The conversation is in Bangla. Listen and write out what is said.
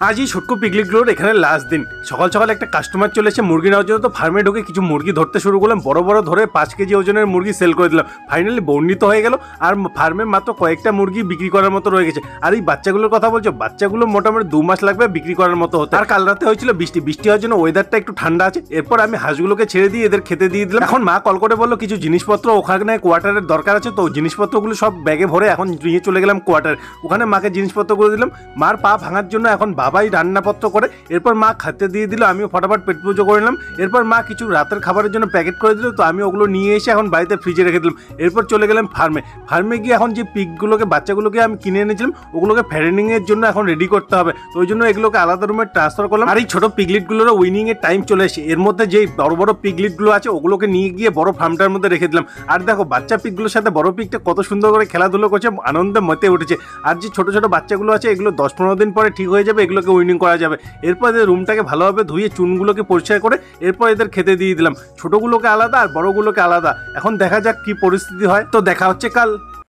আজ এই ছোট্ট পিগলিগুলোর এখানে লাস্ট দিন। সকাল সকাল একটা কাস্টমার চলে এসে মুরগি নেওয়ার জন্য, তো ফার্মে ঢুকে কিছু মুরগি ধরতে শুরু করলাম। বড় বড় ধরে 5 কেজি ওজনের মুরগি সেল করে দিলাম। ফাইনালি বর্ণিত হয়ে গেল, আর ফার্মে মাত্র কয়েকটা মুরগি বিক্রি করার মতো রয়ে গেছে। আর এই বাচ্চাগুলোর কথা বলছো, বাচ্চাগুলো মোটামুটি 2 মাস লাগবে বিক্রি করার মতো হতে। আর কাল রাতে হয়েছিল বৃষ্টি হওয়ার জন্য ওয়েদারটা একটু ঠান্ডা আছে। এরপর আমি হাঁসগুলোকে ছেড়ে দিয়ে এদের খেতে দিয়ে দিলাম। এখন মা কল করে বললো কিছু জিনিসপত্র ওখানে কোয়ার্টারের দরকার আছে, তো জিনিসপত্রগুলো সব ব্যাগে ভরে এখন নিয়ে চলে গেলাম কোয়ার্টার। ওখানে মাকে জিনিসপত্রগুলো দিলাম। মার পা ভাঙার জন্য এখন বাবাই রান্নাপত্র করে। এরপর মা খেতে দিয়ে দিল, আমিও ফটাফট পেট পুজো করে নিলাম। এরপর মা কিছু রাতের খাবারের জন্য প্যাকেট করে দিল, তো আমি ওগুলো নিয়ে এসে এখন বাড়িতে ফ্রিজে রেখে দিলাম। এরপর চলে গেলাম ফার্মে গিয়ে এখন যে পিগগুলোকে বাচ্চাগুলোকে আমি কিনে এনেছিলাম ওগুলোকে ফ্যাটেনিং এর জন্য এখন রেডি করতে হবে। তো ওই জন্য এগুলোকে আলাদা রুমে ট্রান্সফার করলাম। আর এই ছোট পিগলিটগুলোরও উইনিং এর টাইম চলে এসে, এর মধ্যে যেই বড় বড় পিগলিটগুলো আছে ওগুলোকে নিয়ে গিয়ে বড় ফার্মটার মধ্যে রেখে দিলাম। আর দেখো বাচ্চা পিগগুলোর সাথে বড় পিগটা কত সুন্দর করে খেলাধুলো করছে, আনন্দে মেতে উঠেছে। আর যে ছোট ছোট বাচ্চাগুলো আছে এগুলো 10-15 দিন পরে ঠিক হয়ে যাবে, এগুলোকে উইনিং করা যাবে। এরপর এদের রুমটাকে ভালোভাবে ধুয়ে চুনগুলোকে পরিষ্কার করে এরপর এদের খেতে দিয়ে দিলাম। ছোটগুলোকে আলাদা আর বড়গুলোকে আলাদা। এখন দেখা যাক কি পরিস্থিতি হয়, তো দেখা হচ্ছে কাল।